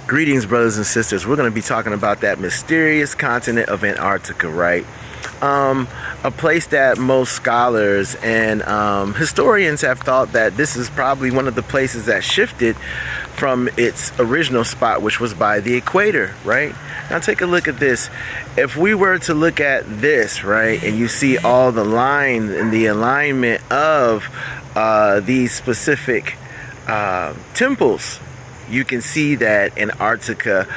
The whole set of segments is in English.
Greetings, brothers and sisters. We're going to be talking about that mysterious continent of Antarctica, right? A place that most scholars and historians have thought that this is probably one of the places that shifted from its original spot, which was by the equator, right? Now take a look at this. If we were to look at this, right, and you see all the lines and the alignment of these specific temples, you can see that Antarctica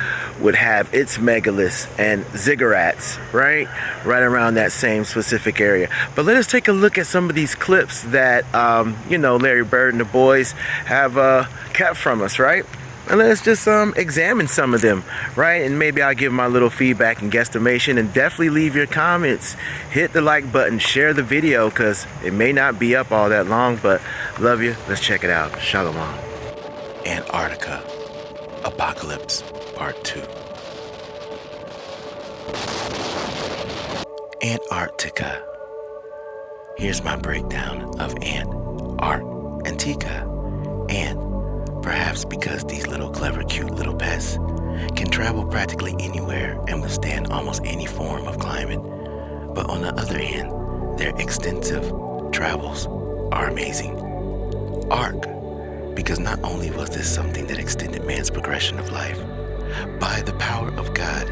would have its megaliths and ziggurats right around that same specific area. But let us take a look at some of these clips that Larry Bird and the boys have kept from us, right? And let's just examine some of them, right? And maybe I'll give my little feedback and guesstimation, and definitely leave your comments. Hit the like button, share the video, because it may not be up all that long, but love you. Let's check it out. Shalom. Antarctica Apocalypse Part 2. Ant-Arc-Tica. Here's my breakdown of Ant-Arc-Tica. Ant, perhaps because these little clever, cute little pests can travel practically anywhere and withstand almost any form of climate. But on the other hand, their extensive travels are amazing. Arc, because not only was this something that extended man's progression of life by the power of God,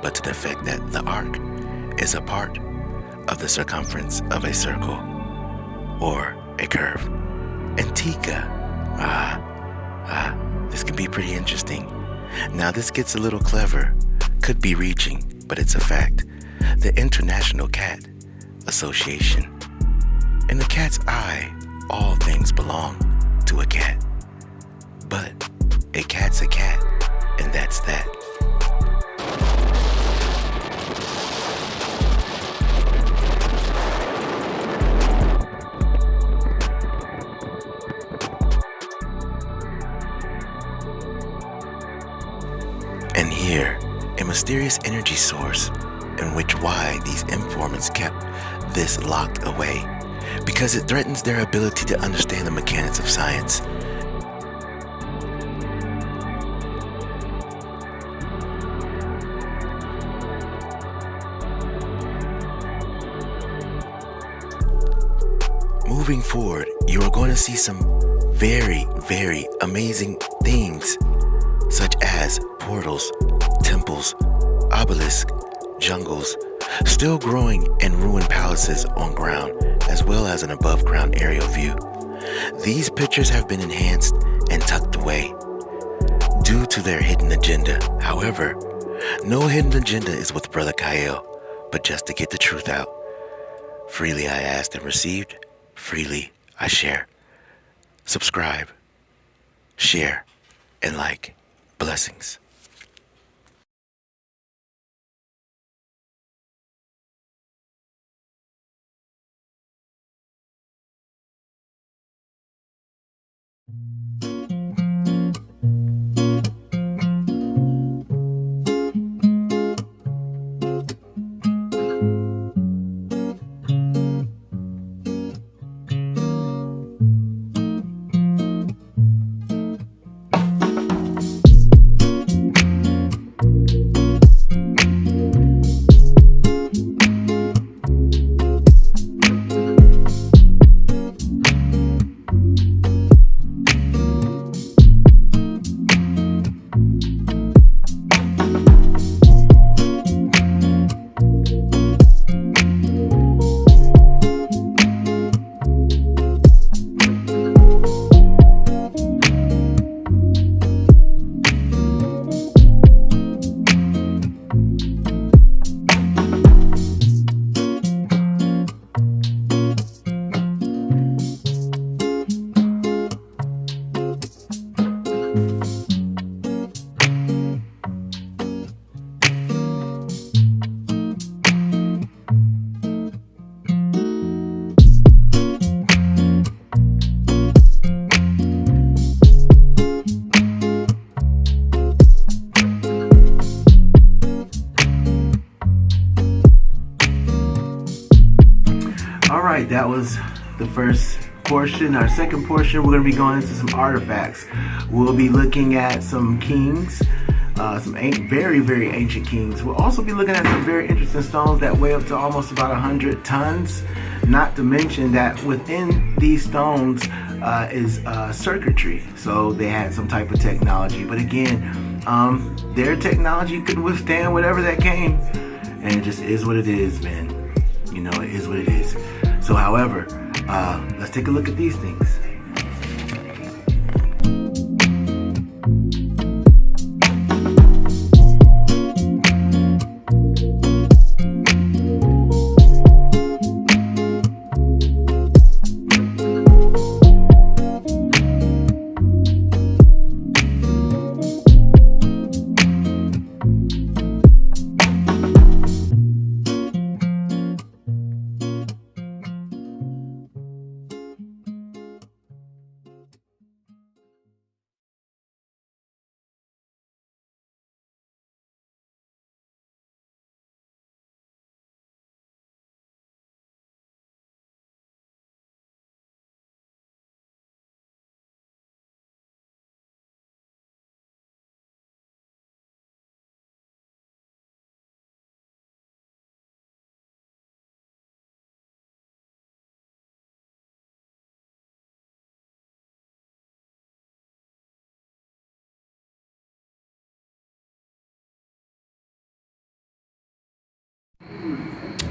but to the fact that the arc is a part of the circumference of a circle or a curve. Tica, this could be pretty interesting. Now this gets a little clever, could be reaching, but it's a fact. The International Cat Association. In the cat's eye, all things belong to a cat. But a cat's a cat, and that's that. And here, a mysterious energy source in which why these informants kept this locked away, because it threatens their ability to understand the mechanics of science. Moving forward, you are going to see some very, very amazing things, such as portals, temples, obelisks, jungles, still growing and ruined palaces on ground, as well as an above ground aerial view. These pictures have been enhanced and tucked away due to their hidden agenda. However, no hidden agenda is with Brother Kyle, but just to get the truth out. Freely I asked and received, freely I share. Subscribe, share, and like. Blessings. Alright, that was the first portion. Our second portion, we're going to be going into some artifacts. We'll be looking at some kings, some very, very ancient kings. We'll also be looking at some very interesting stones that weigh up to almost about 100 tons. Not to mention that within these stones is circuitry. So they had some type of technology. But again, their technology could withstand whatever that came. And it just is what it is, man. You know, it is what it is. So however, let's take a look at these things.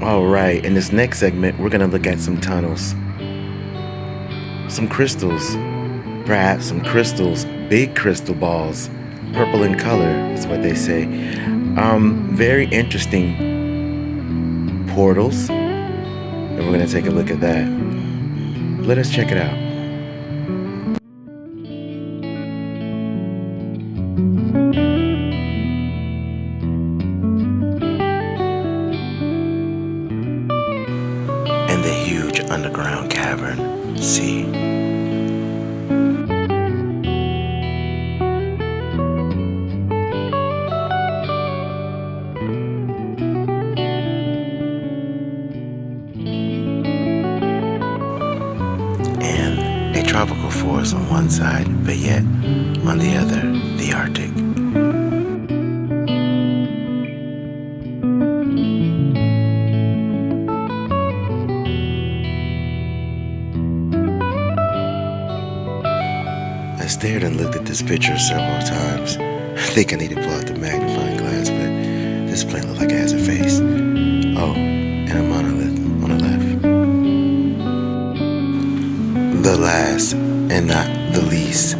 All right, in this next segment, we're gonna look at some tunnels, some crystals, perhaps some crystals, big crystal balls, purple in color is what they say. Very interesting portals, and we're gonna take a look at that. Let us check it out. And the huge underground cavern, see. And a tropical forest on one side, but yet on the other, the Arctic. I stared and looked at this picture several times. I think I need to pull out the magnifying glass, but this plane looks like it has a face. Oh, and a monolith on the left. The last, and not the least,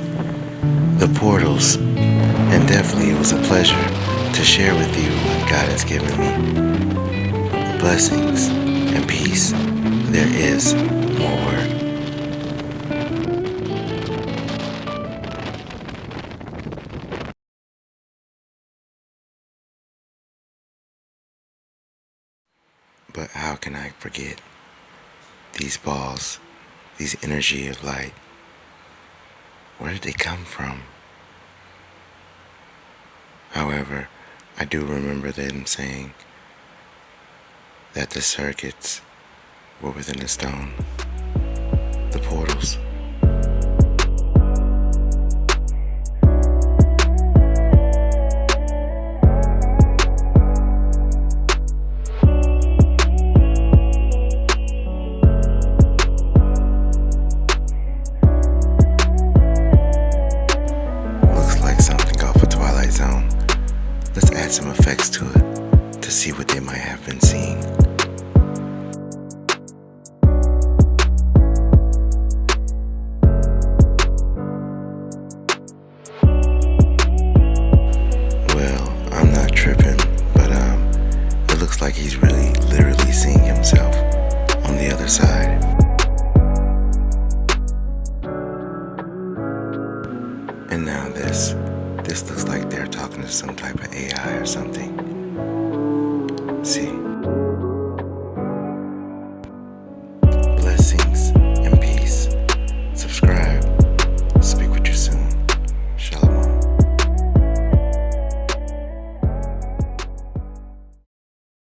the portals. And definitely it was a pleasure to share with you what God has given me. Blessings and peace. There is more. But how can I forget these balls, these energy of light? Where did they come from? However, I do remember them saying that the circuits were within the stone, the portals. Let's add some effects to it to see what they might have been seeing. Well, I'm not tripping, but it looks like he's really literally seeing himself on the other side. And now this looks like they're talking to some type of AI or something. See?